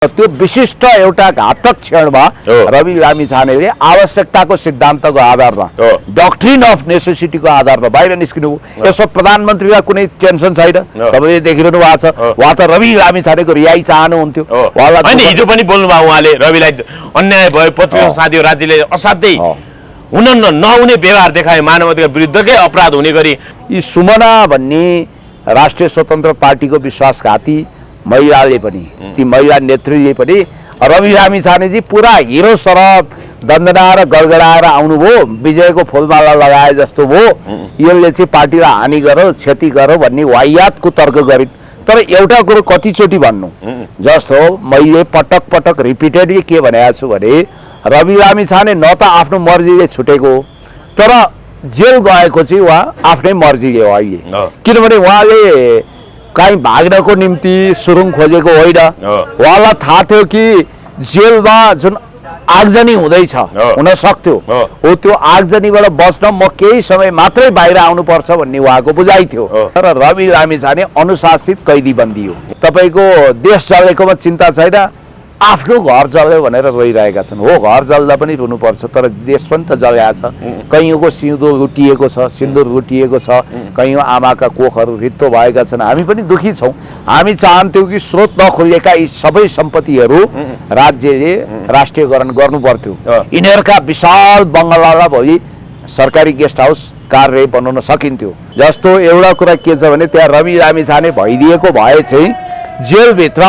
त्यो विशिष्ट एउटा घातक क्षणमा रवि लामिछानेले आवश्यकताको सिद्धान्तको आधारमा डक्ट्रिन अफ नेसेसिटीको आधारमा बाहिर निस्किनु। यसो प्रधानमन्त्रीलाई कुनै टेन्सन छैन, तपाईले देखिरहनु भएको छ। उहाँ त रवि लामिछानेको रिहाई चाहनुहुन्थ्यो। हैन, हिजो पनि बोल्नुभयो उहाँले, रविलाई अन्याय भयो, पत्रिका साथी राज्यले असाध्यै हुन नहुने व्यवहार देखाए, मानवाधिकार विरुद्धकै अपराध हुने गरी। यी सुमना भन्ने राष्ट्रिय स्वतन्त्र पार्टीको विश्वासघाती महिलाले पनि, ती महिला नेत्रीले पनि रवि लामिछानेजी पुरा हिरो सरब दन्दनाएर गडगडाएर आउनुभयो, विजयको फुलमाला लगाए जस्तो भयो, यसले चाहिँ पार्टीलाई हानि गर्यो, क्षति गर्यो भन्ने वाहियातको तर्क गरिन्। तर एउटा कुरो कतिचोटि भन्नु, जस्तो मैले पटक पटक रिपिटेडली के भनेको छु भने रवि लामिछाने न त आफ्नो मर्जीले छुटेको, तर जेल गएको चाहिँ उहाँ आफ्नै मर्जीले हो अहिले। किनभने उहाँले कहीँ भाग्नको निम्ति सुरुङ खोजेको होइन। उहाँलाई थाहा थियो कि जेलमा जुन आगजनी हुँदैछ, हुन सक्थ्यो, हो त्यो आगजनीबाट बस्न म केही समय मात्रै बाहिर आउनुपर्छ भन्ने उहाँको बुझाइ थियो। तर रवि लामिछाने अनुशासित कैदी बन्दियो। तपाईँको देश जलेकोमा चिन्ता छैन, आफ्नो घर जल्यो भनेर रोइरहेका छन्। हो, घर जल्दा पनि रुनुपर्छ, तर देश पनि त जलेको छ। कैयौँको सिउँदो लुटिएको छ, सिन्दुर लुटिएको छ, कैयौँ आमाका कोखहरू रित्तो भएका छन्। हामी पनि दुखी छौँ। हामी चाहन्थ्यौँ कि स्रोत नखोलिएका यी सबै सम्पत्तिहरू राज्यले राष्ट्रियकरण गर्नु पर्थ्यो। यिनीहरूका विशाल बङ्गलालाई भोलि सरकारी गेस्ट हाउस कार्य बनाउन सकिन्थ्यो। जस्तो एउटा कुरा के छ भने त्यहाँ रवि लामिछाने भइदिएको भए चाहिँ जेलभित्र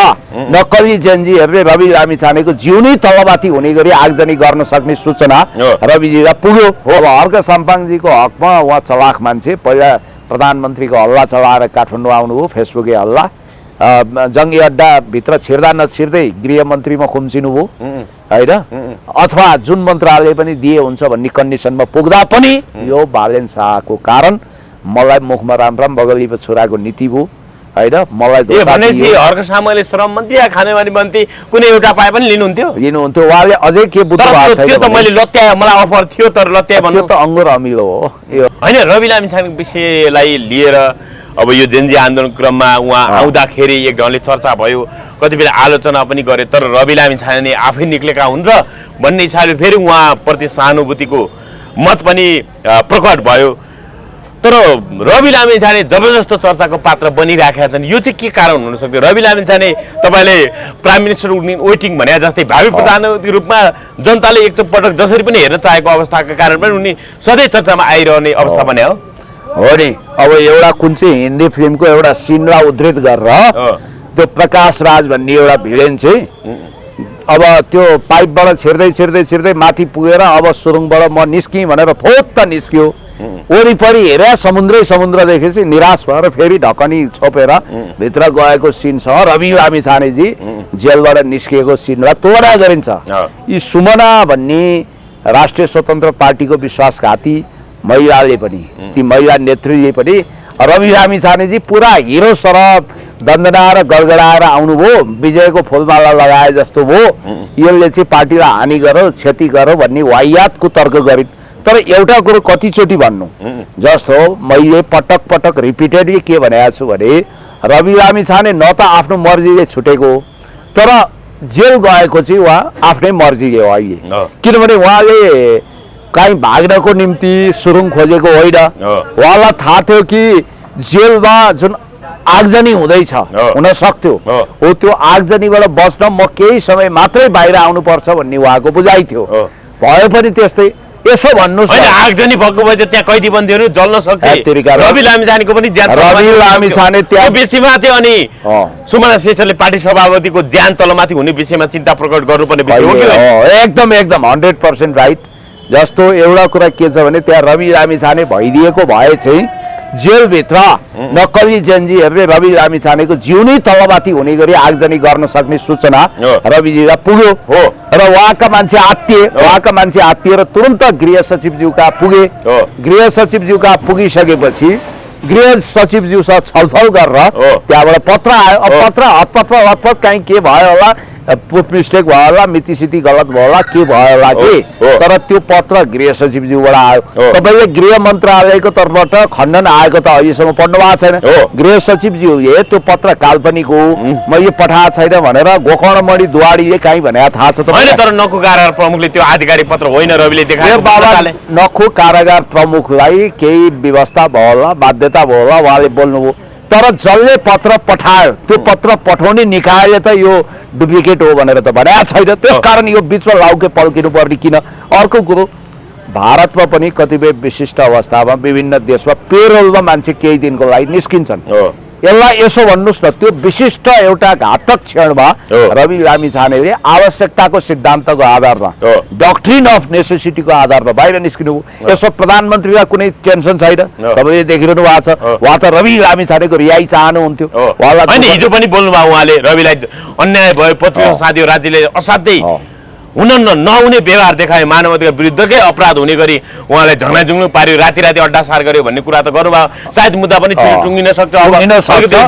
नक्कली जेन्जीहरूले रवि लामिछानेको जिउनै तलमाथि हुने गरी आगजनी गर्न सक्ने सूचना रविजीलाई पुग्यो। अब हर्क साम्पाङजीको हकमा उहाँ चलाख मान्छे, पहिला प्रधानमन्त्रीको हल्ला चलाएर काठमाडौँ आउनुभयो, फेसबुकै हल्ला, जङ्गी अड्डाभित्र छिर्दा नछिर्दै गृहमन्त्रीमा खुम्चिनुभयो होइन, अथवा जुन मन्त्रालय पनि दिए हुन्छ भन्ने कन्डिसनमा पुग्दा पनि यो बालेन शाहको कारण मलाई मुखमा राम बगलीको छोराको नीति भयो होइन। मलाई हर्क सामूले श्रम मन्त्री या खानेपानी मन्त्री कुनै एउटा पाए पनि लिनुहुन्थ्यो। उहाँले अझै के बुझ्नु भएको छैन। त्यो त मैले लत्याए, मलाई अफर थियो तर लत्याए भन्नु त अङ्गुर अमिलो हो होइन। रवि लामिछानेको विषयलाई लिएर अब यो जेन्जी आन्दोलन क्रममा उहाँ आउँदाखेरि एक ढङ्गले चर्चा भयो, कति बेला आलोचना पनि गरे, तर रवि लामिछाने आफै निक्लेका हुन् र भन्ने हिसाबले फेरि उहाँप्रति सहानुभूतिको मत पनि प्रकट भयो। तर रवि लामिछाने जबरजस्त चर्चाको पात्र बनिराखेका छन्। यो चाहिँ के कारण हुन सक्छ? रवि लामिछाने तपाईँले प्राइम मिनिस्टर वेटिङ भने जस्तै भावी प्रधानमन्त्रीको रूपमा जनताले एकपटक जसरी पनि हेर्न चाहेको अवस्थाका कारण पनि उनी सधैँ चर्चामा आइरहने अवस्था बन्यो हो नि। अब एउटा कुन चाहिँ हिन्दी फिल्मको एउटा सिनलाई उद्धृत गरेर त्यो प्रकाश राज भन्ने एउटा भिलेन चाहिँ अब त्यो पाइपबाट छिर्दै माथि पुगेर अब सुरुङबाट म निस्किँ भनेर फोत्त निस्क्यो। वरिपरि हेरेर समुद्र देखेपछि निराश भएर फेरि ढकनी छोपेर भित्र गएको सिन छ। रवि लामिछानेजी जेलबाट निस्किएको सिनलाई तोडा गरिन्छ। यी सुमना भन्ने राष्ट्रिय स्वतन्त्र पार्टीको विश्वासघाती महिलाले पनि, ती महिला नेत्रीले पनि रवि लामिछानेजी पुरा हिरो सरब दन्दनाएर गडगडाएर आउनुभयो, विजयको फुलमाला लगाए जस्तो भयो, यसले चाहिँ पार्टीलाई हानि गर्यो, क्षति गर्यो भन्ने वाहियातको तर्क गरिन्। तर एउटा कुरो कतिचोटि भन्नु, जस्तो मैले पटक पटक रिपिटेडली के भनेको छु भने रवि लामिछाने न त आफ्नो मर्जीले छुटेको, तर जेल गएको चाहिँ उहाँ आफ्नै मर्जीले हो अहिले। किनभने उहाँले कहीँ भाग्नको निम्ति सुरुङ खोजेको होइन। उहाँलाई थाहा थियो कि जेलमा जुन आगजनी हुँदैछ, हुन सक्थ्यो, हो त्यो आगजनीबाट बस्न म केही समय मात्रै बाहिर आउनुपर्छ भन्ने उहाँको बुझाइ थियो। भयो पनि त्यस्तै। यसो भन्नुहोस्, आगजनी भएको भए त्यहाँ कैदी बन्दीहरू जल्न सक्थे। रवि लामिछानेको पनि रवि लामिछाने त्यहाँ विषयमा थियो अनि सुमना श्रेष्ठले पार्टी सभापतिको ज्यान तलमाथि हुने विषयमा चिन्ता प्रकट गर्नुपर्ने विषय हो कि? एकदम 100% राइट। जस्तो एउटा कुरा के छ भने त्यहाँ रवि लामिछाने भइदिएको भए चाहिँ जेलभित्र नक्कली जेन्जीहरूले रवि लामिछानेको जिउनै तलमाथि हुने गरी आगजनी गर्न सक्ने सूचना रविजीलाई पुग्यो। र उहाँका मान्छे आत्तिए र तुरन्त गृह सचिवज्यूका पुगे। गृह सचिवज्यूका पुगिसकेपछि गृह सचिवज्यूसँग छलफल गरेर त्यहाँबाट पत्र आयो। पत्र हतपत कहीँ के भयो होला, पुट मिस्टेक भयो होला, मितिसिति गलत भयो होला, के भयो होला कि, तर त्यो पत्र गृह सचिवज्यूबाट आयो। तपाईँले गृह मन्त्रालयको तर्फबाट खण्डन आएको त अहिलेसम्म पढ्नु भएको छैन। गृह सचिवज्यूले त्यो पत्र काल्पनिक हो, म यो पठाएको छैन भनेर गोकर्णमणि दुवाडीले कहीँ भनेको थाहा छ त? होइन, तर नखु कारागार प्रमुखले त्यो आधिकारिक पत्र होइन रविले देखाएको। बाबा नखु कारागार प्रमुखलाई केही व्यवस्था भयो होला, बाध्यता भयो होला, उहाँले बोल्नुभयो। तर जसले पत्र पठायो त्यो पत्र पठाउने निकायले त यो डुप्लिकेट हो भनेर त भनेको छैन। त्यसकारण यो बिचमा लाउके पल्किनु पर्ने किन? अर्को कुरो, भारतमा पनि कतिपय विशिष्ट अवस्थामा विभिन्न देशमा पेरोलमा मान्छे केही दिनको लागि निस्किन्छन्। यसलाई यसो भन्नुहोस् न, त्यो विशिष्ट एउटा घातक क्षणमा रवि लामिछानेले आवश्यकताको सिद्धान्तको आधारमा, डक्ट्रिन अफ नेसेसिटीको आधारमा बाहिर निस्किनु। यसो प्रधानमन्त्रीलाई कुनै टेन्सन छैन, तपाईँले देखिरहनु भएको छ। उहाँ त रवि लामिछानेको रिहाई चाहनुहुन्थ्यो। हिजो पनि बोल्नुभयो उहाँले, रविलाई अन्याय भयो, पत्रिका साथी राज्यले असाध्यै हुन नहुने व्यवहार देखायो, मानव अधिकार विरुद्धकै अपराध हुने गरी उहाँलाई झङ्नाझुङ्नु पार्यो, राति राति अड्डा सार गर्यो भन्ने कुरा त गर्नुभयो। सायद मुद्दा पनि टुङ्गिन सक्छ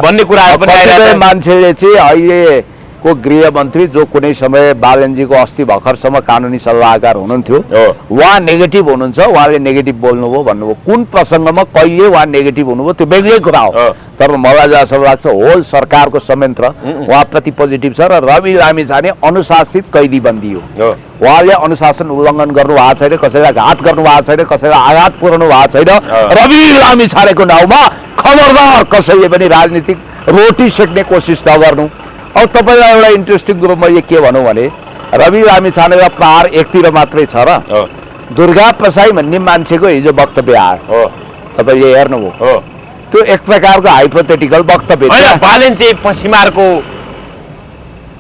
भन्ने कुराहरू पनि आइरहेको छ। मान्छेले चाहिँ अहिलेको गृहमन्त्री जो कुनै समय बालनजीको अस्ति भर्खरसम्म कानुनी सल्लाहकार हुनुहुन्थ्यो, उहाँ नेगेटिभ हुनुहुन्छ, उहाँले नेगेटिभ बोल्नुभयो भन्नुभयो। कुन प्रसङ्गमा कहिले उहाँ नेगेटिभ हुनुभयो त्यो बेग्लै कुरा हो, तर मलाई जहाँसम्म लाग्छ होल सरकारको संयन्त्र उहाँप्रति पोजिटिभ छ र रवि लामिछाने अनुशासित कैदी बन्दी हो। उहाँले अनुशासन उल्लङ्घन गर्नु भएको छैन, कसैलाई घात गर्नु भएको छैन, कसैलाई आघात पुर्याउनु भएको छैन। रवि लामिछानेको नाउँमा खबरदार कसैले पनि राजनीतिक रोटी सेक्ने कोसिस नगर्नु। अब तपाईँलाई एउटा इन्ट्रेस्टिङ कुरो मैले के भनौँ भने, रवि लामिछानेको प्रहार एकतिर मात्रै छ र दुर्गा प्रसाई भन्ने मान्छेको हिजो वक्तव्य आयो, तपाईँले हेर्नुभयो, त्यो एक प्रकारको हाइपोथेटिकल वक्तव्य होइन। बालेन चाहिँ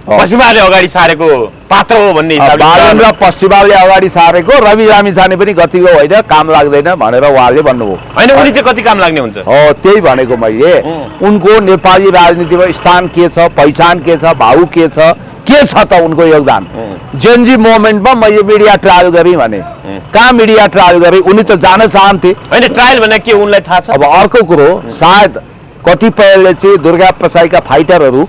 पश्चिमाले अगाडि सारेको पात्र हो भन्ने हिसाबले बालेन र पश्चिमाले अगाडि सारेको, रवि लामिछाने पनि गतिको होइन, काम लाग्दैन भनेर उहाँले भन्नुभयो। होइन, उनी चाहिँ कति काम लाग्ने हुन्छ? हो, त्यही भनेको मैले। उनको नेपाली राजनीतिमा स्थान के छ, पहिचान के छ, भाउ के छ त उनको योगदान? जेनजी मोमेन्टमा मैले मिडिया ट्रायल गरेँ भने, कहाँ मिडिया ट्रायल गरेँ? उनी त जान चाहन्थे। होइन, ट्रायल भने के उनलाई थाहा छ? अब अर्को कुरो, सायद कतिपयले चाहिँ दुर्गा प्रसाईका फाइटरहरू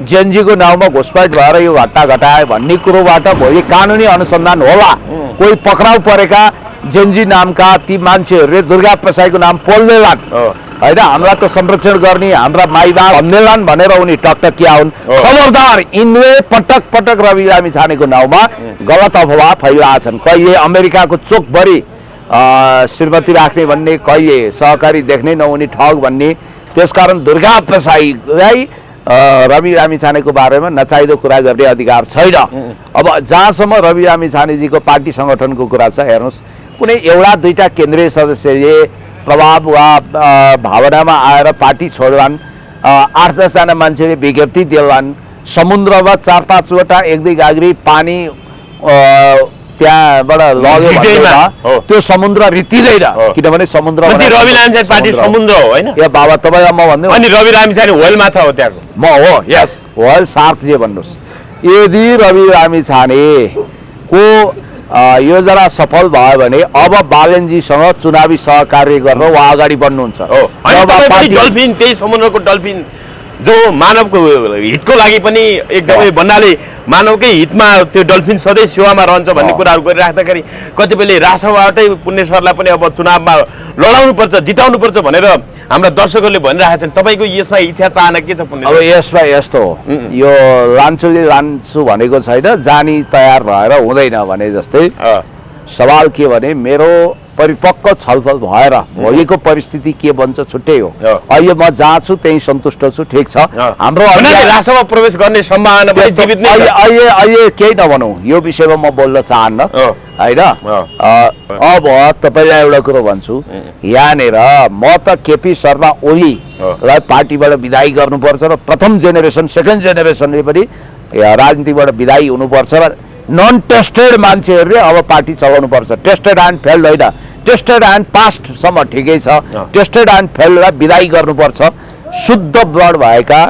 जेनजीको नाउँमा घुसपैठ भएर यो घटना घटाए भन्ने कुरोबाट भोलि कानुनी अनुसन्धान होला। कोही पक्राउ परेका जेनजी नामका ती मान्छेहरूले दुर्गा प्रसाईको नाम पोल्दैलान्, होइन, हामीलाई त संरक्षण गर्ने हाम्रा माइबा भन्दैलान् भनेर उनी टकटकिया हुन्। खबरदार, यिनले पटक पटक रवि लामिछानेको नाउँमा गलत अफवाह फैलाएछन्। कहिले अमेरिकाको चोकभरि श्रीमती राख्ने भन्ने, कहिले सहकारी देख्नै नहुने ठग भन्ने। त्यसकारण दुर्गा प्रसाईलाई रवि लामिछानेको बारेमा नचाहिदो कुरा गर्ने अधिकार छैन। अब जहाँसम्म रवि लामिछानेजीको पार्टी सङ्गठनको कुरा छ, हेर्नुहोस्, कुनै एउटा दुईटा केन्द्रीय सदस्यले प्रभाव वा भावनामा आएर पार्टी छोड्लान्, 8-10 जना मान्छेले विज्ञप्ति दिलान्, समुद्रमा 4-5वटा एक दुई गाग्री पानी त्यहाँबाट लग्यो भने त्यो समुद्र रित्तिदैन, किनभने समुद्र रवि लामिछाने पार्टी समुद्र हो, होइन? ए बाबा, तपाईँलाई म भन्दै अनि रवि लामिछाने व्हेल माछा हो त्यहाँको? म हो, यस, व्हेल सार्क जे भन्नुहोस्। यदि रवि लामिछानेको योजना सफल भयो भने अब बालेनजीसँग चुनावी सहकार्य गरेर उहाँ अगाडि बढ्नुहुन्छ। डल्फिन, त्यही समुद्रको डल्फिन जो मानवको हितको लागि पनि एकदमै भन्नाले मानवकै हितमा त्यो डल्फिन सधैँ सेवामा रहन्छ भन्ने कुराहरू गरिराख्दाखेरि कतिपयले राष्ट्रबाटै पुण्यश्वरलाई पनि अब चुनावमा लडाउनुपर्छ, जिताउनुपर्छ भनेर हाम्रा दर्शकहरूले भनिरहेका छन्। तपाईँको यसमा इच्छा चाहना के छ? अब यसमा यस्तो हो, यो लान्चुले लान्छु भनेको छैन, जानी तयार भएर हुँदैन भने जस्तै। सवाल के भने, मेरो परिपक्व छलफल भएर भोलिको परिस्थिति के बन्छ छुट्टै हो। अहिले म जहाँ छु त्यही सन्तुष्ट छु, ठिक छ। हाम्रो राष्ट्रमा प्रवेश गर्ने सम्भावना अहिले केही नभनौँ, यो विषयमा म बोल्न चाहन्न, होइन? अब तपाईँलाई एउटा कुरो भन्छु, यहाँनिर म त केपी शर्मा ओलीलाई पार्टीबाट विदाई गर्नुपर्छ र प्रथम जेनेरेसन सेकेन्ड जेनेरेसनले पनि राजनीतिबाट विदाई हुनुपर्छ र नन टेस्टेड मान्छेहरूले अब पार्टी चलाउनुपर्छ। टेस्टेड एन्ड फेल्ड होइन, टेस्टेड एन्ड पास्टसम्म ठिकै छ, टेस्टेड एन्ड फेल्डलाई विदाई गर्नुपर्छ। शुद्ध ब्लड भएका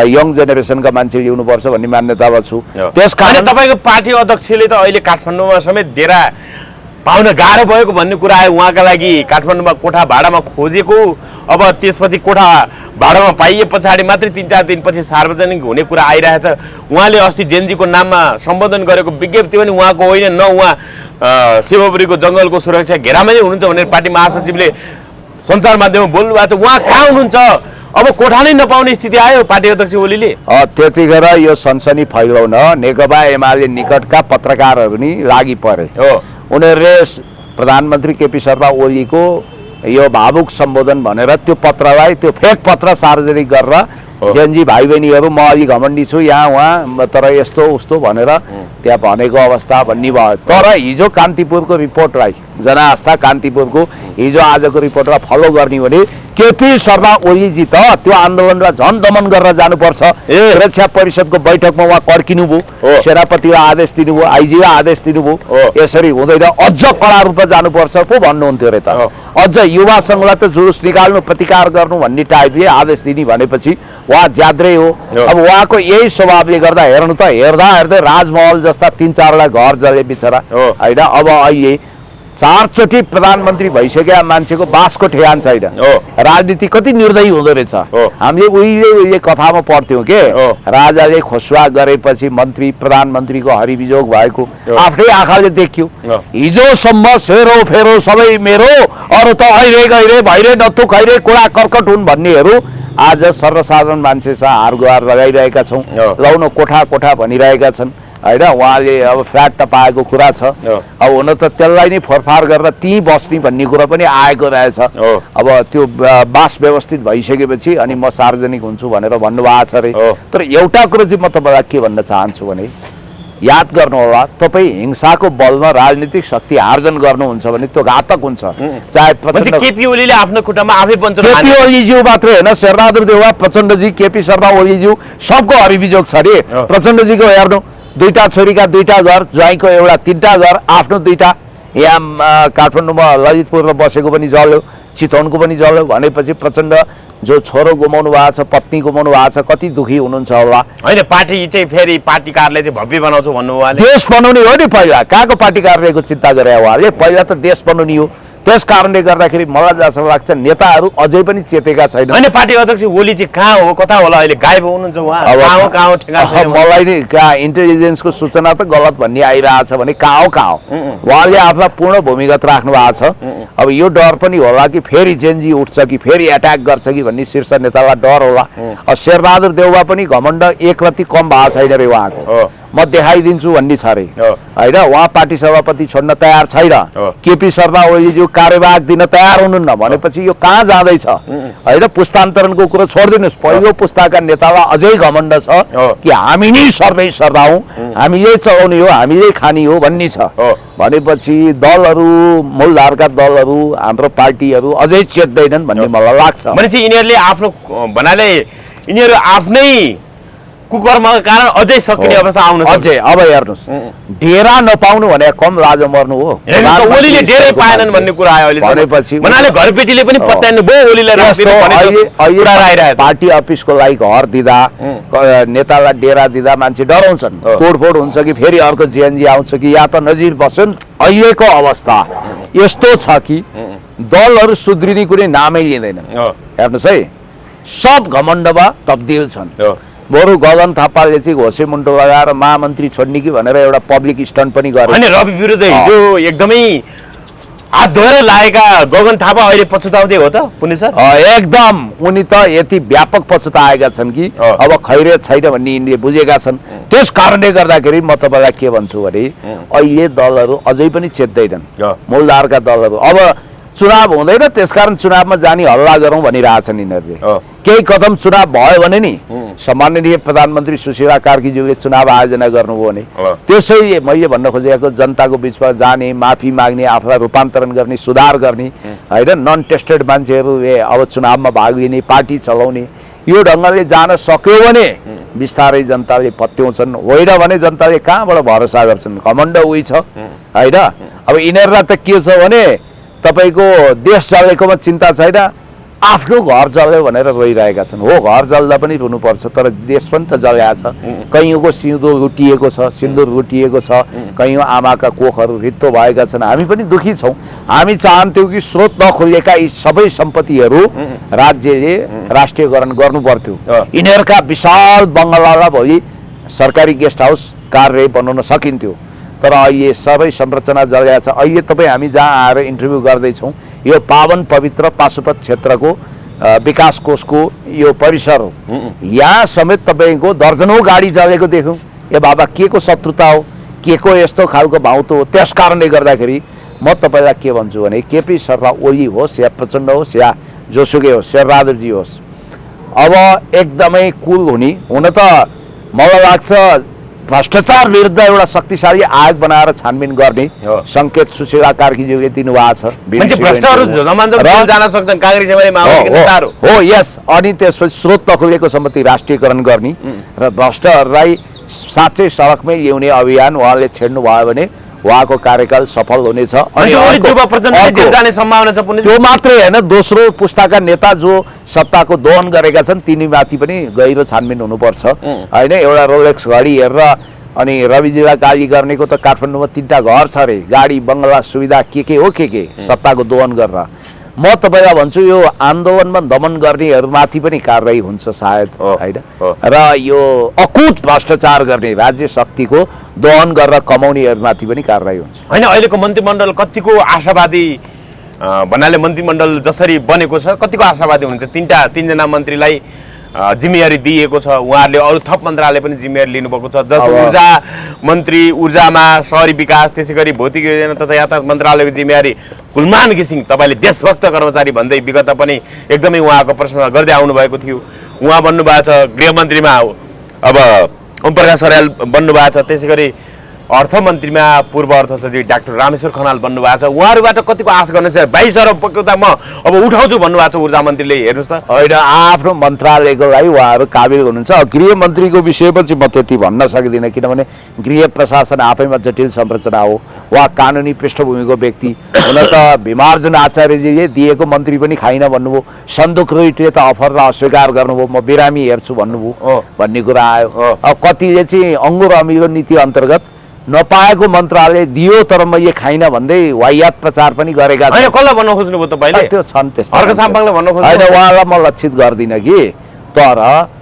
यङ जेनेरेसनका मान्छे ल्याउनुपर्छ भन्ने मान्यतामा छु। त्यसकारण तपाईँको पार्टी अध्यक्षले त अहिले काठमाडौँमा समेत डेरा पाउन गाह्रो भएको भन्ने कुरा आयो उहाँका लागि काठमाडौँमा कोठा भाडामा खोजेको अब त्यसपछि कोठा भाडामा पाइए पछाडि मात्रै 3-4 दिनपछि सार्वजनिक हुने कुरा आइरहेछ उहाँले अस्ति जेनजीको नाममा सम्बोधन गरेको विज्ञप्ति पनि उहाँको होइन न उहाँ शिवपुरीको जङ्गलको सुरक्षा घेरामै नै हुनुहुन्छ भनेर पार्टी महासचिवले सञ्चार माध्यममा बोल्नु भएको छ उहाँ कहाँ हुनुहुन्छ अब कोठा नै नपाउने स्थिति आयो पार्टी अध्यक्ष ओलीले त्यतिखेर यो सनसनी फैलाउन नेकपा एमाले निकटका पत्रकारहरू नि लागि परे हो उनीहरूले प्रधानमन्त्री केपी शर्मा ओलीको यो भावुक सम्बोधन भनेर त्यो पत्रलाई त्यो फेक पत्र सार्वजनिक गरेर जेनजी भाइ बहिनीहरू म अलि घमण्डी छु यहाँ उहाँ तर यस्तो उस्तो भनेर त्यहाँ भनेको अवस्था भन्ने भयो तर हिजो कान्तिपुरको रिपोर्टलाई जनआस्था कान्तिपुरको हिजो आजको रिपोर्टलाई फलो गर्ने भने केपी शर्मा ओलीजी त त्यो आन्दोलनलाई झन दमन गरेर जानुपर्छ सुरक्षा परिषदको बैठकमा उहाँ कर्किनुभयो सेनापतिलाई आदेश दिनुभयो आइजीलाई आदेश दिनुभयो यसरी हुँदैन अझ कडा रूपमा जानुपर्छ पो भन्नुहुन्थ्यो अरे त अझ युवा सङ्घलाई त जुलुस निकाल्नु प्रतिकार गर्नु भन्ने टाइपले आदेश दिने भनेपछि उहाँ ज्याद्रै हो अब उहाँको यही स्वभावले गर्दा हेर्नु त हेर्दा हेर्दै राजमहल जस्ता 3-4 घर जले बिचरा होइन अब अहिले 4 चोटि प्रधानमन्त्री भइसकेका मान्छेको बासको ठेगान छैन राजनीति कति निर्दयी हुँदो रहेछ हामीले उहिले कथामा पढ्थ्यौँ के राजाले खोसुवा गरेपछि मन्त्री प्रधानमन्त्रीको हरिविजोग भएको आफ्नै आँखाले देखियो हिजोसम्म सेरो फेरो सबै मेरो अरू त अहिले गइरे भइरे नत्थु खैरे कुरा कर्कट हुन् भन्नेहरू आज सर्वसाधारण मान्छेसँग हारगुहार लगाइरहेका छौँ लाउन कोठा कोठा भनिरहेका छन् होइन उहाँले अब फ्ल्याट त पाएको कुरा छ अब हुन त त्यसलाई नै फोरफार गरेर त्यहीँ बस्ने भन्ने कुरा पनि आएको रहेछ अब त्यो बास व्यवस्थित भइसकेपछि अनि म सार्वजनिक हुन्छु भनेर भन्नुभएको छ अरे तर एउटा कुरो चाहिँ म तपाईँलाई के भन्न चाहन्छु भने याद गर्नुहोला तपाईँ हिंसाको बलमा राजनीतिक शक्ति आर्जन गर्नुहुन्छ भने त्यो घातक हुन्छ चाहे केपी ओलीले आफ्नो खुट्टामा आफै बन्छ केपी ओलीज्यू मात्रै होइन शेरबहादुर देउवा प्रचण्डजी केपी शर्मा ओलीज्यू सबको हरिविजोग छ अरे प्रचण्डजीको हेर्नु 2टा छोरीका 2टा घर ज्वाइँको एउटा 3टा घर आफ्नो 2टा यहाँ काठमाडौँमा ललितपुरमा बसेको पनि जल्यो चितवनको पनि जल्यो भनेपछि प्रचण्ड जो छोरो गुमाउनु भएको छ पत्नी गुमाउनु भएको छ कति दुखी हुनुहुन्छ होला होइन पार्टी चाहिँ फेरि पार्टी कार्यालय चाहिँ भव्य बनाउँछु भन्नु उहाँले देश बनाउने हो नि पहिला कहाँको पार्टी कार्यालयको चिन्ता गरे उहाँले पहिला त देश बनाउने हो त्यस कारणले गर्दाखेरि मलाई जस्तो लाग्छ नेताहरू अझै पनि चेतेका छैनन् होइन पार्टी अध्यक्ष ओली चाहिँ कहाँ हो कता होला अहिले गायब हुनुहुन्छ उहाँ कहाँ हो ठेगान छैन मलाई नि कहाँ इन्टेलिजेन्सको सूचना त गलत भन्ने आइरहेछ भने कहाँ हो उहाँले आफूलाई पूर्ण भूमिगत राख्नु भएको छ अब यो डर पनि होला कि फेरि जेनजी उठ्छ कि फेरि एट्याक गर्छ कि भन्ने शीर्ष नेतालाई डर होला अब शेरबहादुर देउवा पनि घमण्ड एक रति कम भएको छैन रे उहाँको म देखाइदिन्छु भन्ने छ अरे होइन उहाँ पार्टी सभापति छोड्न तयार छैन केपी शर्मा ओलीज्यू कार्यवाहक दिन तयार हुनुहुन्न भनेपछि यो कहाँ जाँदैछ होइन पुस्तान्तरणको कुरो छोडिदिनुहोस् पहिलो पुस्ताका नेतालाई अझै घमण्ड छ कि हामी नै सर्वेसर्वा हौँ हामीले चलाउने हो हामीले खाने हो भन्ने छ भनेपछि दलहरू मूलधारका दलहरू हाम्रो पार्टीहरू अझै चेत्दैनन् भन्ने मलाई लाग्छ भनेपछि यिनीहरूले आफ्नो भन्नाले यिनीहरू आफ्नै कुकर्मका कारण अझै सकिने अवस्था आउन अझै अब हेर्नुहोस् डेरा नपाउनु भने कम लाजो मर्नु हो ओलीले डेरै पाएनन् भन्ने कुरा आयो अहिले भनेपछि भन्नाले घरपेटीले पनि पत्याउनु भयो ओलीलाई पार्टी अफिसको लागि घर दिँदा नेतालाई डेरा दिँदा मान्छे डराउँछन् तोडफोड हुन्छ कि फेरि अर्को जेएनजी आउँछ कि या त नजिर बस्छन् अहिलेको अवस्था यस्तो छ कि दलहरू सुध्रिने कुनै नामै लिँदैन हेर्नुहोस् है सब घमण्डमा तब्दिल छन् बरु गगन थापाले चाहिँ घोसे मुन्टो लगाएर महामन्त्री छोड्ने कि भनेर एउटा पब्लिक स्टन्ट पनि गरे होइन रवि विरुद्ध हिजो एकदमै हात धोएर लागेका गगन थापा अहिले पछुताउँदै हो त पुनि सर एकदम उनी त यति व्यापक पछुताएका छन् कि अब खैरियत छैन भन्ने यिनले बुझेका छन् त्यस कारणले गर्दाखेरि म तपाईँलाई के भन्छु भने अहिले दलहरू अझै पनि चेत्दैनन् मूलधारका दलहरू अब चुनाव हुँदैन त्यसकारण चुनावमा जाने हल्ला गरौँ भनिरहेछन् यिनीहरूले केही कदम चुनाव भयो भने नि सम्माननीय प्रधानमन्त्री सुशीला कार्कीज्यूले चुनाव आयोजना गर्नुभयो भने त्यसै मैले भन्न खोजेको जनताको बिचमा जाने माफी माग्ने आफूलाई रूपान्तरण गर्ने सुधार गर्ने होइन नन टेस्टेड मान्छेहरू अब चुनावमा भाग लिने पार्टी चलाउने यो ढङ्गले जान सक्यो भने बिस्तारै जनताले पत्याउँछन् होइन भने जनताले कहाँबाट भरोसा गर्छन् घमण्ड उही छ होइन अब यिनीहरूलाई त के छ भने तपाईको देश चलेकोमा चिन्ता छैन आफ्नो घर जल्यो भनेर रोइरहेका छन्। हो, घर जल्दा पनि रुनुपर्छ, तर देश पनि त जलेको छ। कैयौँको सिन्दुर लुटिएको छ, कैयौँ आमाका कोखहरू रित्तो भएका छन्। हामी पनि दुखी छौँ। हामी चाहन्थ्यौँ कि स्रोत नखोलिएका यी सबै सम्पत्तिहरू राज्यले राष्ट्रियकरण गर्नु पर्थ्यो। यिनीहरूका विशाल बङ्गलालाई भोलि सरकारी गेस्ट हाउस कार्यालय बनाउन सकिन्थ्यो, तर अहिले सबै संरचना जलेको छ। अहिले तपाईँ हामी जहाँ आएर इन्टरभ्यू गर्दैछौँ, यो पावन पवित्र पाशुपत क्षेत्रको विकास कोषको यो परिसर हो। यहाँ समेत तपाईँको दर्जनौँ गाडी जलेको देख्यौँ। ए बाबा, के को शत्रुता हो, के को यस्तो खालको भाउतो हो? त्यस कारणले गर्दाखेरि म तपाईँलाई के भन्छु भने केपी शर्मा ओली होस् या प्रचण्ड होस् या जोसुकै होस्, शेरबहादुरजी होस्, अब एकदमै कुल हुन त मलाई लाग्छ भ्रष्टाचार विरुद्ध एउटा शक्तिशाली आयोग बनाएर छानबिन गर्ने सङ्केत सुशीला कार्कीज्यूले दिनुभएको छ। हो, यस। अनि त्यसपछि स्रोत नखोलिएको सम्पत्ति राष्ट्रियकरण गर्ने र भ्रष्टहरूलाई साँच्चै सडकमै ल्याउने अभियान उहाँले छेड्नु भयो भने उहाँको कार्यकाल सफल हुनेछ। त्यो मात्रै होइन, दोस्रो पुस्ताका नेता जो सत्ताको दोहन गरेका छन् तिनीमाथि पनि गहिरो छानबिन हुनुपर्छ होइन। एउटा रोलेक्स घडी हेरेर अनि रविजीलाई गाली गर्नेको त काठमाडौँमा 3टा घर छ अरे, गाडी बङ्गला सुविधा के हो के सत्ताको दोहन गरेर। म तपाईँलाई भन्छु यो आन्दोलनमा दमन गर्नेहरूमाथि पनि कारवाही हुन्छ सायद होइन, र यो अकुट भ्रष्टाचार गर्ने राज्य शक्तिको दोहन गरेर कमाउनेहरूमाथि पनि कारवाही हुन्छ होइन। अहिलेको मन्त्रीमण्डल कतिको आशावादी भन्नाले मन्त्रीमण्डल जसरी बनेको छ कतिको आशावादी हुन्छ? तीनजना मन्त्रीलाई जिम्मेवारी दिएको छ, उहाँहरूले अरू थप मन्त्रालय पनि जिम्मेवारी लिनुभएको छ। जस्तो ऊर्जा मन्त्री, ऊर्जामा शहरी विकास, त्यसै गरी भौतिक योजना तथा यातायात मन्त्रालयको जिम्मेवारी गुलमान घिसिङ तपाईँले देशभक्त कर्मचारी भन्दै विगत पनि एकदमै उहाँको प्रशंसा गर्दै आउनुभएको थियो। उहाँ बन्नुभएको छ गृहमन्त्रीमा, अब ओम प्रकाश अर्याल बन्नुभएको छ। त्यसै गरी अर्थमन्त्रीमा पूर्व अर्थ सचिव डाक्टर रामेश्वर खनाल बन्नुभएको छ। उहाँहरूबाट कतिको आश गर्नु छ? 22 अरब पक्का म अब उठाउँछु भन्नुभएको छ ऊर्जा मन्त्रीले। हेर्नुहोस् त, होइन, आफ्नो मन्त्रालयको लागि उहाँहरू काबिल हुनुहुन्छ। गृहमन्त्रीको विषयमा चाहिँ म त्यति भन्न सक्दिनँ, किनभने गृह प्रशासन आफैमा जटिल संरचना हो। उहाँ कानुनी पृष्ठभूमिको व्यक्ति हुन त भीमार्जुन आचार्यजीले दिएको मन्त्री पनि खाइन भन्नुभयो, सन्दुक रोइटले त अफरलाई अस्वीकार गर्नुभयो, म बिरामी हेर्छु भन्नुभयो भन्ने कुरा आयो। अब कतिले चाहिँ अङ्गुर अमिलो नीति अन्तर्गत नपाएको मन्त्रालय दियो तर मैले खाइन भन्दै वाहियात प्रचार पनि गरेका छन्। कसलाई भन्न खोज्नुभयो तपाईँले? त्यो छन् त्यस्तो, अर्कसाम्पाङलाई भन्न खोज्नु होइन, उहाँलाई म लक्षित गर्दिनँ कि, तर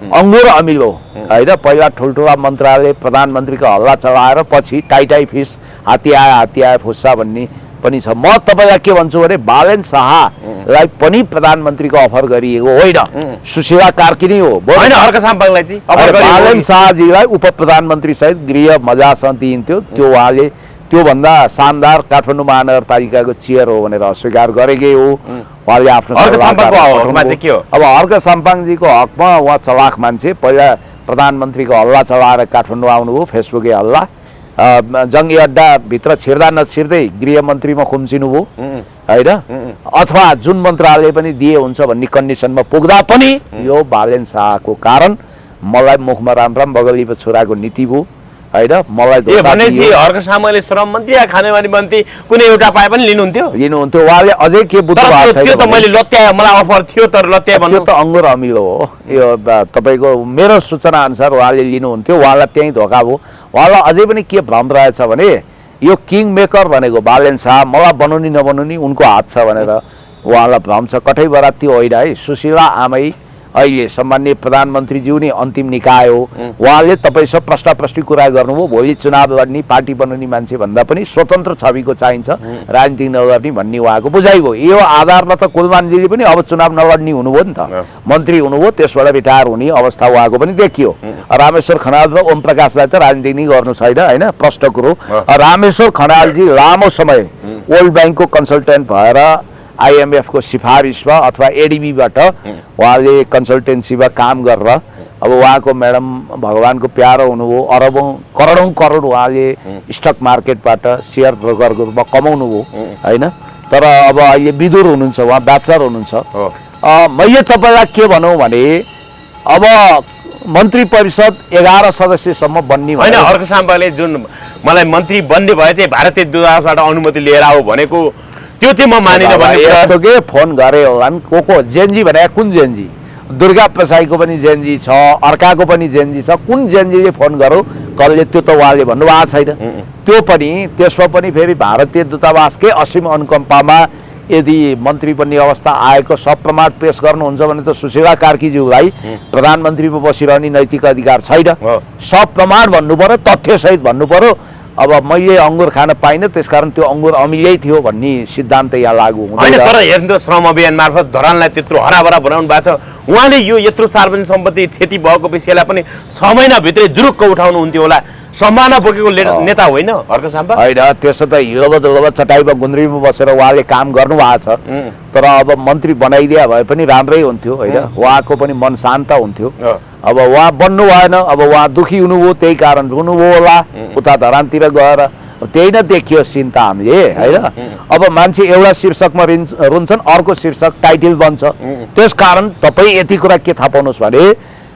अङ्गुर अमिलो होइन, पहिला ठुल्ठुला मन्त्रालय प्रधानमन्त्रीको हल्ला चलाएर पछि टाइटाई फिस हात्ती आयो फुस्सा भन्ने पनि छ। म तपाईँलाई के भन्छु भने बालेन शाहलाई पनि प्रधानमन्त्रीको अफर गरिएको होइन, सुशीला कार्की नै हो। बालेन शाहजीलाई उप प्रधानमन्त्री सहित गृह मजासँग दिइन्थ्यो, त्यो उहाँले त्योभन्दा शानदार काठमाडौँ महानगरपालिकाको चेयर हो भनेर अस्वीकार गरेकै हो उहाँले आफ्नो। अब हर्क साम्पाङजीको हकमा उहाँ चलाक मान्छे, पहिला प्रधानमन्त्रीको हल्ला चलाएर काठमाडौँ आउनुभयो, फेसबुकै हल्ला, जङ्गी अड्डाभित्र छिर्दा नछिर्दै गृहमन्त्रीमा खुम्चिनुभयो होइन, अथवा जुन मन्त्रालय पनि दिए हुन्छ भन्ने कन्डिसनमा पुग्दा पनि यो बालेन शाहको कारण मलाई मुखमा राम बगलीको छोराको नीति भयो होइन। मलाई हर्क सामले श्रम मन्त्री या खानेपानी मन्त्री कुनै एउटा पाए पनि लिनुहुन्थ्यो। उहाँले अझै के बुझ्नु भएको छैन। त्यो त मैले लत्याए, मलाई अफर थियो तर लत्याए भन्नु त अङ्गुर अमिलो हो। यो तपाईँको मेरो सूचना अनुसार उहाँले लिनुहुन्थ्यो, उहाँलाई त्यहीँ धोका भयो। उहाँलाई अझै पनि के भ्रम रहेछ भने यो किङ मेकर भनेको बालेन शाह, मलाई बनाउने नबनाउने उनको हात छ भनेर उहाँलाई भ्रम छ। कठै बरात त्यो होइन है। सुशीला आमै अहिले सम्माननीय प्रधानमन्त्रीज्यू नै अन्तिम निकाय हो। उहाँले तपाईँसँग प्रश्नप्रश्न कुरा गर्नुभयो, भोलि चुनाव लड्ने पार्टी बनाउने मान्छे भन्दा पनि स्वतन्त्र छविको चाहिन्छ, राजनीति नगर्ने भन्ने उहाँको बुझाइ भयो। यो आधारमा त कुलमानजीले पनि अब चुनाव नलड्ने हुनुभयो नि त, मन्त्री हुनुभयो, त्यसबाट रिटायर हुने अवस्था उहाँको पनि देखियो। रामेश्वर खनाल र ओम प्रकाशलाई त राजनीति नै गर्नु छैन होइन, प्रष्ट कुरो। रामेश्वर खनालजी लामो समय वर्ल्ड ब्याङ्कको कन्सल्टेन्ट भएर IMF को सिफारिसमा अथवा ADB-बाट उहाँले कन्सल्टेन्सीमा काम गरेर अब उहाँको म्याडम भगवानको प्यारो हुनुभयो, अरबौँ करोडौँ करोड उहाँले स्टक मार्केटबाट सेयर ब्रोकरको रूपमा कमाउनु भयो होइन। तर अब अहिले विदुर हुनुहुन्छ, उहाँ ब्याचलर हुनुहुन्छ। मैले तपाईँलाई के भनौँ भने अब मन्त्री परिषद 11 सदस्यसम्म बन्ने होइन। हर्क साम्पाले जुन मलाई मन्त्री बन्ने भए चाहिँ भारतीय दूतावासबाट अनुमति लिएर आऊ भनेको त्यो चाहिँ म मानिनँ भन्ने कुरा यस्तो के फोन गरे होला को जेनजी भने कुन जेनजी दुर्गा प्रसाईको पनि जेनजी छ अर्काको पनि जेनजी छ कुन जेनजीले फोन गरौँ कसले त्यो त उहाँले भन्नुभएको छैन त्यो पनि त्यसमा पनि फेरि भारतीय दूतावासकै असीम अनुकम्पामा यदि मन्त्री बन्ने अवस्था आएको सप्रमाण पेश गर्नुहुन्छ भने त सुशीला कार्कीज्यूलाई प्रधानमन्त्रीमा बसिरहने नैतिक अधिकार छैन सप्रमाण भन्नु पर्यो तथ्यसहित भन्नु पर्यो अब मैले अङ्गुर खान पाइनँ त्यसकारण त्यो अङ्गुर अमिलै थियो भन्ने सिद्धान्त यहाँ लागू होइन हुँदैन तर हेर्नु श्रम अभियान मार्फत धरानलाई त्यत्रो हराभरा बनाउनु भएको छ उहाँले यो यत्रो सार्वजनिक सम्पत्ति क्षति भएको विषयलाई पनि 6 महिनाभित्रै जुरुक्क उठाउनु हुन्थ्यो होला सम्भावना बोकेको नेता होइन हर्क साम्पा होइन त्यसो त हिलोबा चटाइमा गुन्द्रीमा बसेर उहाँले काम गर्नु भएको छ तर अब मन्त्री बनाइदिया भए पनि राम्रै हुन्थ्यो होइन उहाँको पनि मन शान्त हुन्थ्यो अब उहाँ बन्नु भएन अब उहाँ दुखी हुनुभयो त्यही कारण रुनुभयो होला उता धरानतिर गएर त्यही नै देखियो सिन त हामीले होइन अब मान्छे एउटा शीर्षकमा रुन्छन् अर्को शीर्षक टाइटल बन्छ त्यस कारण तपाईँ यति कुरा के थाहा पाउनुहोस् भने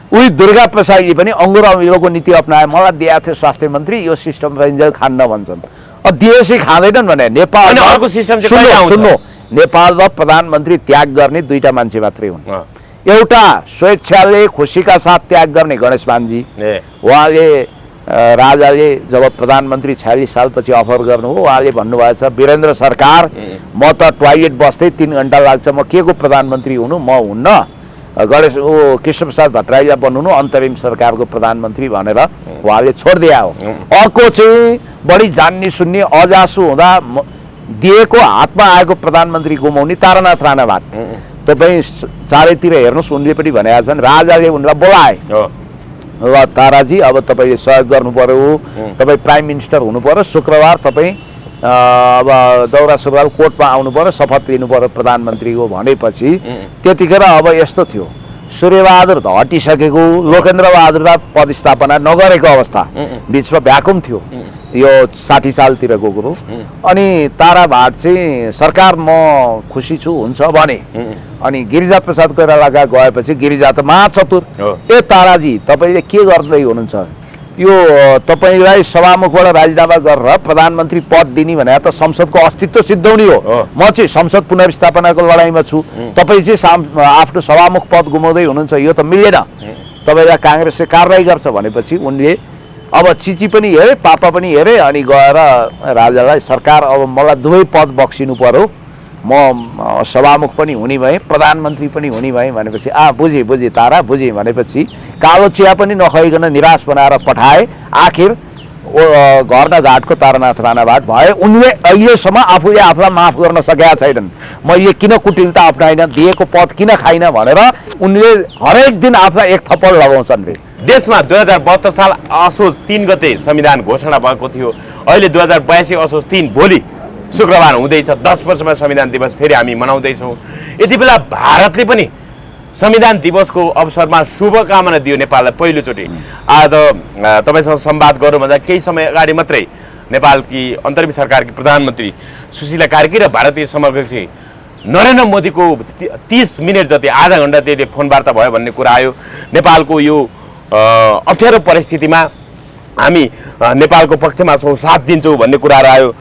उही दुर्गा प्रसाईले पनि अङ्गुर अमिलोको नीति अप्नाए मलाई दिएको थियो स्वास्थ्य मन्त्री यो सिस्टम रेन्जर खान्न भन्छन् अब दिएपछि खाँदैनन् भने नेपाल अर्को सिस्टम सुन्नु नेपालमा प्रधानमन्त्री त्याग गर्ने 2टा मान्छे मात्रै हुन् एउटा स्वेच्छाले खुसीका साथ त्याग गर्ने गणेश मानजी उहाँले राजाले जब प्रधानमन्त्री 46 सालपछि अफर गर्नुभयो उहाँले भन्नुभएको छ वीरेन्द्र सरकार म त टोयलेट बस्दै 3 घण्टा लाग्छ म के को प्रधानमन्त्री हुनु म हुन्न गणेश कृष्णप्रसाद भट्टराईलाई बनाउनु अन्तरिम सरकारको प्रधानमन्त्री भनेर उहाँले छोडिदिया हो अर्को चाहिँ बढी जान्ने सुन्ने अजासु हुँदा दिएको हातमा आएको प्रधानमन्त्री गुमाउने तारानाथ राणाभाट तपाईँ चारैतिर हेर्नुहोस् उनले पनि भनेका छन् राजाले उनलाई बोलाए ल ताराजी अब तपाईँले सहयोग गर्नु पर्यो तपाईँ प्राइम मिनिस्टर हुनु पर्यो शुक्रबार तपाईँ अब दौरा सुरुवाल कोर्टमा आउनु पर्यो शपथ लिनु पर्यो प्रधानमन्त्रीको भनेपछि त्यतिखेर अब यस्तो थियो सूर्यबहादुर त हटिसकेको लोकेन्द्र बहादुरलाई पदस्थापना नगरेको अवस्था बिचमा भ्याकुम थियो यो 60 सालतिरको कुरो अनि ताराभाट चाहिँ सरकार म खुसी छु हुन्छ भने अनि गिरिजा प्रसाद कोइराला गएपछि गिरिजा त महाचतुर ए ताराजी तपाईँले के गर्दै हुनुहुन्छ यो तपाईलाई सभामुखबाट राजीनामा गरेर प्रधानमन्त्री पद दिने भने त संसदको अस्तित्व सिद्धाउने हो म चाहिँ संसद पुनर्स्थापनाको लडाइँमा छु तपाईँ चाहिँ आफ्नो सभामुख पद गुमाउँदै हुनुहुन्छ यो त मिलेन तपाईँलाई काङ्ग्रेसले कारवाही गर्छ भनेपछि उनले अब चिची पनि हेरे पापा पनि हेरे अनि गएर राजालाई सरकार अब मलाई दुवै पद बक्सिनु पर्यो म सभामुख पनि हुने भएँ प्रधानमन्त्री पनि हुने भएँ भनेपछि बुझेँ तारा बुझेँ भनेपछि कालो चिया पनि नखुवाइकन निराश बनाएर पठाए आखिर घर नघाटको तारानाथ राणाभाट भए उनले अहिलेसम्म आफूले आफूलाई माफ गर्न सकेका छैनन् मैले किन कुटिलता अप्नाइन दिएको पद किन खाइन भनेर उनले हरेक दिन आफूलाई एक थप्पड लगाउँछन् रे देशमा 2072 साल असोज 3 गते संविधान घोषणा भएको थियो अहिले 2082 असोज 3 भोलि शुक्रबार हुँदैछ 10 वर्षमा संविधान दिवस फेरि हामी मनाउँदैछौँ यति बेला भारतले पनि संविधान दिवसको अवसरमा शुभकामना दियो नेपाललाई पहिलोचोटि आज तपाईसँग संवाद गर्नुभन्दा केही समय अगाडि मात्रै नेपालकी अन्तरिम सरकारकी प्रधानमन्त्री सुशीला कार्की र भारतीय समकक्षी नरेन्द्र मोदीको 30 मिनट जति आधा घण्टा त्यसले फोन वार्ता भयो भन्ने कुरा आयो नेपालको यो अप्ठ्यारो परिस्थितिमा हामी नेपालको पक्षमा छौँ साथ दिन्छौँ भन्ने कुराहरू आयो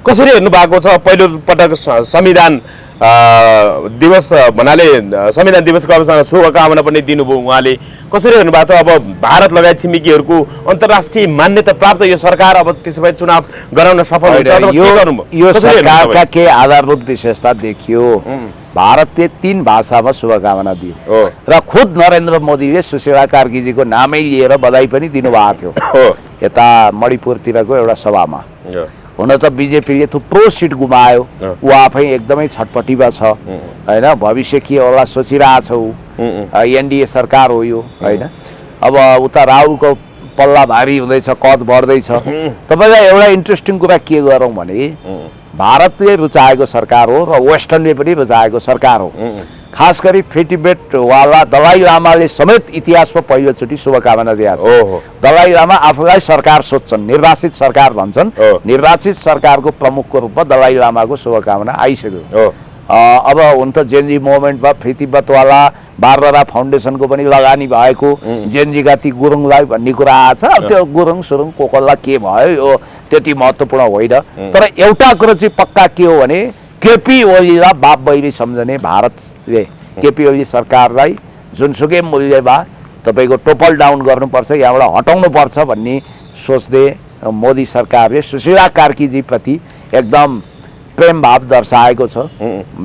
कसरी हेर्नु भएको छ पहिलो पटक संविधान दिवस भन्नाले संविधान दिवसको अवसरमा शुभकामना पनि दिनुभयो उहाँले कसरी हेर्नु भएको छ अब भारत लगायत छिमेकीहरूको अन्तर्राष्ट्रिय मान्यता प्राप्त यो सरकार अब त्यसो भए चुनाव गराउन सफल हुन्छ यो सरकारका के आधारभूत विशेषता देखियो भारतले 3 भाषामा शुभकामना दियो र खुद नरेन्द्र मोदीले सुशीला कार्कीजीको नामै लिएर बधाई पनि दिनुभएको थियो यता मणिपुरतिरको एउटा सभामा हुन त बिजेपीले थुप्रो सिट गुमायो ऊ आफै एकदमै छटपटीमा छ हैन भविष्य के होला सोचिरहेछौ एनडीए सरकार हो यो हैन अब उता राहुलको पल्ला भारी हुँदैछ कद बढ्दैछ तपाईलाई एउटा इन्ट्रेस्टिङ कुरा के गरौँ भने भारतले रुचाएको सरकार हो र वेस्टर्नले पनि रुचाएको सरकार हो खास गरी फ्री टिबेट वाला दलाई लामाले समेत इतिहासमा पहिलोचोटि शुभकामना दिएको छ दलाई लामा आफूलाई सरकार सोध्छन् निर्वाचित सरकार भन्छन् निर्वाचित सरकारको प्रमुखको रूपमा दलाई लामाको शुभकामना आइसक्यो अब हुन त जेनजी मुभमेन्टमा फ्री तिब्बतवाला बारबरा फाउन्डेसनको पनि लगानी भएको जेनजीका ती गुरुङलाई भन्ने कुरा आएको छ त्यो गुरुङ सुरुङ कोकल्ला के भयो यो त्यति महत्त्वपूर्ण होइन तर एउटा कुरा चाहिँ पक्का के हो भने केपी ओलीलाई बाप बहिनी सम्झने भारतले केपी ओली सरकारलाई जुनसुकै मूल्य भए तपाईँको टोपल डाउन गर्नुपर्छ, यहाँबाट हटाउनुपर्छ भन्ने सोच्दै मोदी सरकारले सुशीला कार्कीजी प्रति एकदम प्रेम भाव दर्शाएको छ,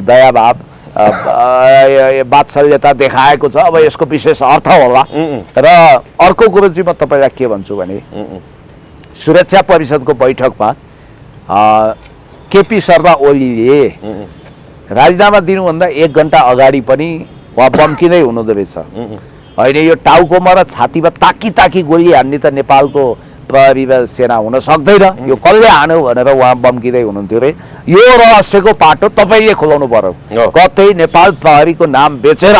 दया भाव वात्सल्यता देखाएको छ। अब यसको विशेष अर्थ होला। र अर्को कुरो चाहिँ म तपाईँलाई के भन्छु भने सुरक्षा परिषदको बैठकमा केपी शर्मा ओलीले राजीनामा दिनुभन्दा 1 घन्टा अगाडि पनि उहाँ बम्किँदै हुनुहुँदो रहेछ। होइन यो टाउकोमा र छातीमा ताकी ताकी गोली हान्ने त नेपालको प्रहरी र सेना हुन सक्दैन, यो कसले हान्यो भनेर उहाँ बम्किँदै हुनुहुन्थ्यो रे। यो रहस्यको पाटो तपाईँले खोलाउनु पर्यो। कतै नेपाल प्रहरीको नाम बेचेर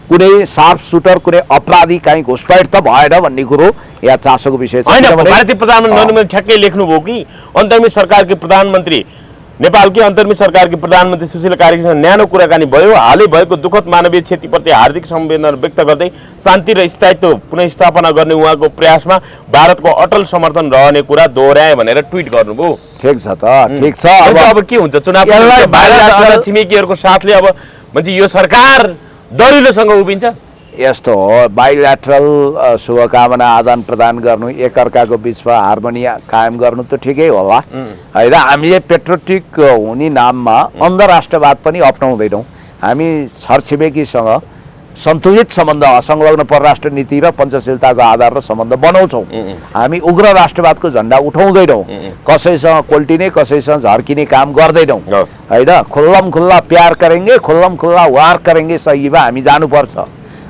कुनै सार्प सुटर कुनै अपराधी कहीँ घुसपैठ त भएन भन्ने कुरो यहाँ चासोको विषय छ। भारतीय प्रधानमन्त्री नरेन्द्र मोदी ठ्याक्कै लेख्नुभयो कि अन्तर्मित सरकारकी प्रधानमन्त्री नेपालकी अन्तर्मित सरकारकी प्रधानमन्त्री सुशीला कार्कीसँग न्यानो कुराकानी भयो। हालै भएको दुःखद मानवीय क्षतिप्रति हार्दिक संवेदना व्यक्त गर्दै शान्ति र स्थायित्व पुनर्स्थापना गर्ने उहाँको प्रयासमा भारतको अटल समर्थन रहने कुरा दोहोऱ्याए भनेर ट्विट गर्नुभयो। ठिक छ त, ठिक छ। अब के हुन्छ चुनाव छिमेकीहरूको साथले अब भन्छ यो सरकार दरिलोसँग उभिन्छ। यस्तो हो, बाइल्याटरल शुभकामना आदान प्रदान गर्नु, एकअर्काको बिचमा हार्मोनी कायम गर्नु त ठिकै होला होइन। हामीले पेट्रोटिक हुने नाममा अन्तर्राष्ट्रवाद पनि अप्नाउँदैनौँ। हामी छरछिमेकीसँग सन्तुलित सम्बन्ध, असंलग्न परराष्ट्र नीति र पञ्चशीलताको आधार र सम्बन्ध बनाउँछौँ। हामी उग्र राष्ट्रवादको झन्डा उठाउँदैनौँ, कसैसँग कोल्टिने कसैसँग झर्किने काम गर्दैनौँ होइन। खुल्लम खुल्ला प्यार करेंगे, खुल्लम खुल्ला वार करेंगे सहीमा हामी जानुपर्छ।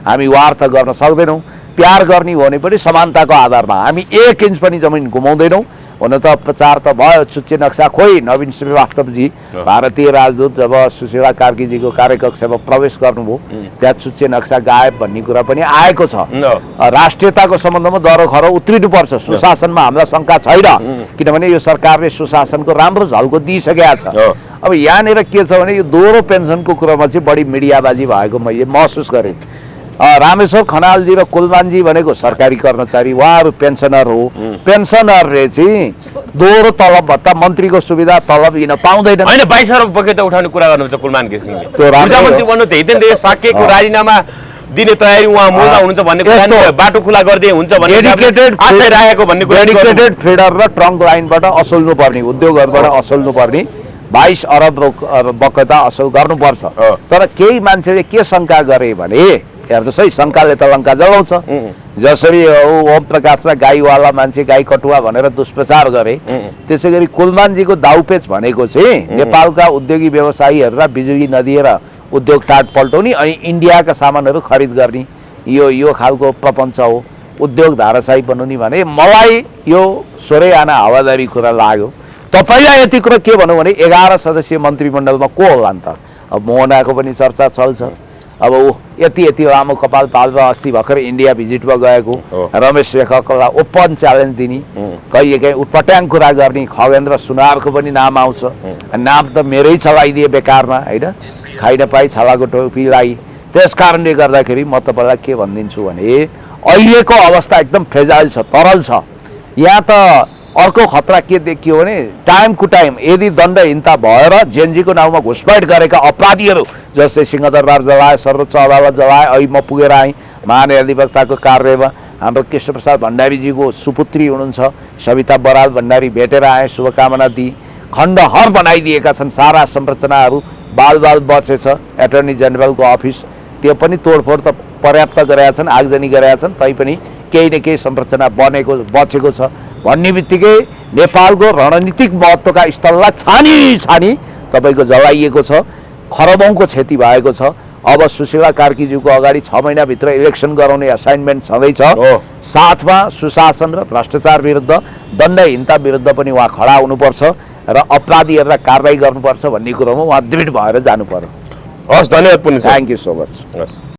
हामी वार त गर्न सक्दैनौँ, प्यार गर्ने हो भने पनि समानताको आधारमा। हामी 1 इन्च पनि जमिन गुमाउँदैनौँ। हुन त प्रचार त भयो, चुच्चे नक्सा खोइ नवीन श्रीवास्तवजी भारतीय राजदूत जब सुशीला कार्कीजीको कार्यकक्षमा प्रवेश गर्नुभयो त्यहाँ चुच्चे नक्सा गायब भन्ने कुरा पनि आएको छ। राष्ट्रियताको सम्बन्धमा दरो खरो उत्रिनुपर्छ। सुशासनमा हामीलाई शङ्का छैन, किनभने यो सरकारले सुशासनको राम्रो झल्को दिइसकेका छ। अब यहाँनिर के छ भने यो दोहोरो पेन्सनको कुरामा चाहिँ बढी मिडियाबाजी भएको मैले महसुस गरेँ। रामेश्वर खनालजी र कुलमानजी भनेको सरकारी कर्मचारी, उहाँहरू पेन्सनर हो। पेन्सनरले चाहिँ दोहोरो तलब भत्ता, मन्त्रीको सुविधा तलब लिन पाउँदैन। होइन 22 अरब बगैँचा उठाउने कुरा गर्नुहुन्छ कुलमान घिसिङले। ऊर्जा मन्त्री बन्नु त्यही त साकेको राजीनामा दिने तयारी उहाँ मूलमा हुनुहुन्छ भन्ने कुरा, बाटो खुला गर्दै हुन्छ भन्ने आशा राखेको भन्ने कुरा। डेडिकेटेड फिडर र ट्रङ्क लाइनबाट असुल्नु पर्ने, उद्योगहरूबाट असुल्नु पर्ने 22 अरब बगैँचा असुल गर्नुपर्छ। तर केही मान्छेले के शङ्का गरे भने हेर्नुहोस् है, शङ्काले त लङ्का जलाउँछ। जसरी ओम प्रकाशलाई गाईवाला मान्छे गाई कटुवा भनेर दुष्प्रचार गरे, त्यसै गरी कुलमानजीको दाउपेच भनेको चाहिँ नेपालका उद्योगी व्यवसायीहरूलाई बिजुली नदिएर उद्योग टाट पल्टाउने अनि इन्डियाका सामानहरू खरिद गर्ने, यो खालको प्रपञ्च हो। उद्योग धाराशाही बनाउने भने मलाई यो सोरै आना हावादारी कुरा लाग्यो। तपाईँलाई यति कुरो के भनौँ भने 11 सदस्यीय मन्त्रीमण्डलमा को होला नि त? अब मोहनाको पनि चर्चा चल्छ। अब यति लामो कपाल पाल्पा अस्ति भर्खर इन्डिया भिजिटमा गएको रमेश लेखकलाई ओपन च्यालेन्ज दिने, कहिलेकाहीँ उटपट्याङ कुरा गर्ने, खगेन्द्र सुनारको पनि नाम आउँछ। नाम त मेरै चलाइदिए बेकारमा होइन, खाइ नपाई छालाको टोपीलाई। त्यस कारणले गर्दाखेरि म तपाईँलाई के भनिदिन्छु भने अहिलेको अवस्था एकदम फ्रेजाइल छ, तरल छ। यहाँ त अर्को खतरा के देखियो भने टाइम टु टाइम यदि दण्डहीनता भएर जेएनजीको नाउँमा घुसपैठ गरेका अपराधीहरू जस्तै सिंहदरबार जलाए, सर्वोच्च अदालत जलाए, अहिले म पुगेर आएँ महाधिवक्ताको कार्यालयमा हाम्रो कृष्णप्रसाद भण्डारीजीको सुपुत्री हुनुहुन्छ सविता बराल भण्डारी, भेटेर आएँ, शुभकामना दिई। खण्डहर बनाइदिएका छन् सारा संरचनाहरू, बाल बचेछ। एटर्नी जेनरलको अफिस त्यो पनि तोडफोड त पर्याप्त गरेका छन्, आगजनी गरेका छन्, तैपनि केही न केही संरचना बचेको छ भन्ने बित्तिकै नेपालको रणनीतिक महत्त्वका स्थललाई छानी तपाईँको जलाइएको छ। खरबौँको क्षति भएको छ। अब सुशीला कार्कीज्यूको अगाडि 6 महिनाभित्र इलेक्सन गराउने असाइनमेन्ट छँदैछ। साथमा सुशासन र भ्रष्टाचार विरुद्ध, दण्डहीनता विरुद्ध पनि उहाँ खडा हुनुपर्छ र अपराधीहरूलाई कारबाही गर्नुपर्छ भन्ने कुरोमा उहाँ दृढ भएर जानु पर्यो। हस्, धन्यवाद पुण्य। Thank you so much.